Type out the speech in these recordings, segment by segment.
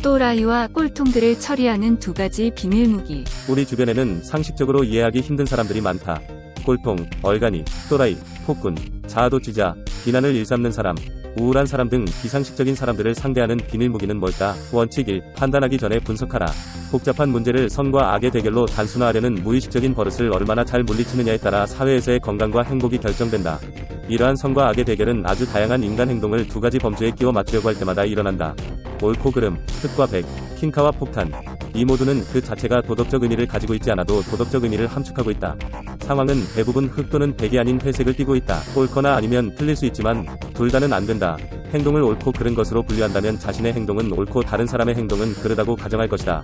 또라이와 꼴통들을 처리하는 두 가지 비밀 무기. 우리 주변에는 상식적으로 이해하기 힘든 사람들이 많다. 꼴통, 얼간이, 또라이, 폭군, 자아도취자, 비난을 일삼는 사람, 우울한 사람 등 비상식적인 사람들을 상대하는 비밀 무기는 뭘까? 원칙 1. 판단하기 전에 분석하라. 복잡한 문제를 선과 악의 대결로 단순화하려는 무의식적인 버릇을 얼마나 잘 물리치느냐에 따라 사회에서의 건강과 행복이 결정된다. 이러한 선과 악의 대결은 아주 다양한 인간 행동을 두 가지 범주에 끼워 맞추려고 할 때마다 일어난다. 옳고 그름, 흑과 백, 킹카와 폭탄. 이 모두는 그 자체가 도덕적 의미를 가지고 있지 않아도 도덕적 의미를 함축하고 있다. 상황은 대부분 흑 또는 백이 아닌 회색을 띠고 있다. 옳거나 아니면 틀릴 수 있지만 둘 다는 안 된다. 행동을 옳고 그른 것으로 분류한다면 자신의 행동은 옳고 다른 사람의 행동은 그르다고 가정할 것이다.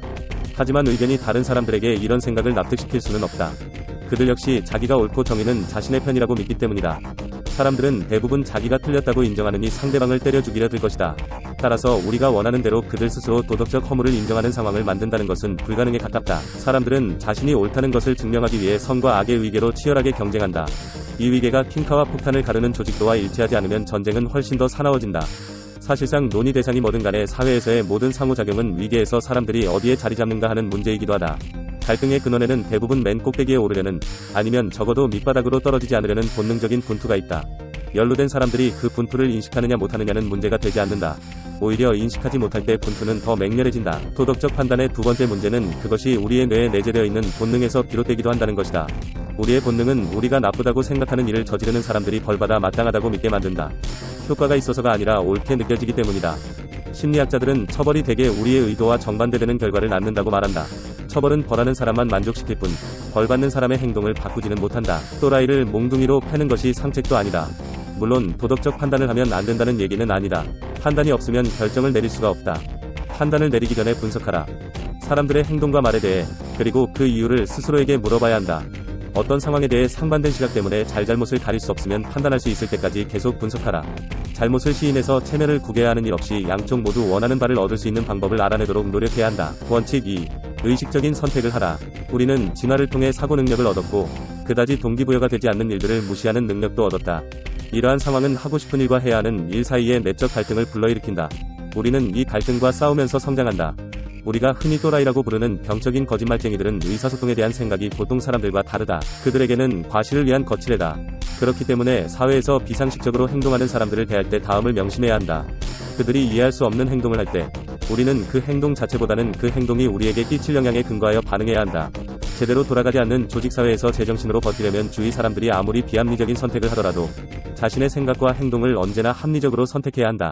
하지만 의견이 다른 사람들에게 이런 생각을 납득시킬 수는 없다. 그들 역시 자기가 옳고 정의는 자신의 편이라고 믿기 때문이다. 사람들은 대부분 자기가 틀렸다고 인정하느니 상대방을 때려 죽이려 들 것이다. 따라서 우리가 원하는 대로 그들 스스로 도덕적 허물을 인정하는 상황을 만든다는 것은 불가능에 가깝다. 사람들은 자신이 옳다는 것을 증명하기 위해 선과 악의 위계로 치열하게 경쟁한다. 이 위계가 킹카와 폭탄을 가르는 조직도와 일치하지 않으면 전쟁은 훨씬 더 사나워진다. 사실상 논의 대상이 뭐든 간에 사회에서의 모든 상호작용은 위계에서 사람들이 어디에 자리 잡는가 하는 문제이기도 하다. 갈등의 근원에는 대부분 맨 꼭대기에 오르려는, 아니면 적어도 밑바닥으로 떨어지지 않으려는 본능적인 분투가 있다. 연루된 사람들이 그 분투를 인식하느냐 못하느냐는 문제가 되지 않는다. 오히려 인식하지 못할 때 분투는 더 맹렬해진다. 도덕적 판단의 두 번째 문제는 그것이 우리의 뇌에 내재되어 있는 본능에서 비롯되기도 한다는 것이다. 우리의 본능은 우리가 나쁘다고 생각하는 일을 저지르는 사람들이 벌받아 마땅하다고 믿게 만든다. 효과가 있어서가 아니라 옳게 느껴지기 때문이다. 심리학자들은 처벌이 대개 우리의 의도와 정반대되는 결과를 낳는다고 말한다. 처벌은 벌하는 사람만 만족시킬 뿐 벌받는 사람의 행동을 바꾸지는 못한다. 또라이를 몽둥이로 패는 것이 상책도 아니다. 물론 도덕적 판단을 하면 안 된다는 얘기는 아니다. 판단이 없으면 결정을 내릴 수가 없다. 판단을 내리기 전에 분석하라. 사람들의 행동과 말에 대해, 그리고 그 이유를 스스로에게 물어봐야 한다. 어떤 상황에 대해 상반된 시각 때문에 잘잘못을 가릴 수 없으면 판단할 수 있을 때까지 계속 분석하라. 잘못을 시인해서 체면을 구겨야 하는 일 없이 양쪽 모두 원하는 바를 얻을 수 있는 방법을 알아내도록 노력해야 한다. 원칙 2. 의식적인 선택을 하라. 우리는 진화를 통해 사고 능력을 얻었고 그다지 동기부여가 되지 않는 일들을 무시하는 능력도 얻었다. 이러한 상황은 하고 싶은 일과 해야 하는 일 사이의 내적 갈등을 불러일으킨다. 우리는 이 갈등과 싸우면서 성장한다. 우리가 흔히 또라이라고 부르는 병적인 거짓말쟁이들은 의사소통에 대한 생각이 보통 사람들과 다르다. 그들에게는 과실을 위한 거칠애다. 그렇기 때문에 사회에서 비상식적으로 행동하는 사람들을 대할 때 다음을 명심해야 한다. 그들이 이해할 수 없는 행동을 할 때 우리는 그 행동 자체보다는 그 행동이 우리에게 끼칠 영향에 근거하여 반응해야 한다. 제대로 돌아가지 않는 조직사회에서 제정신으로 버티려면 주위 사람들이 아무리 비합리적인 선택을 하더라도 자신의 생각과 행동을 언제나 합리적으로 선택해야 한다.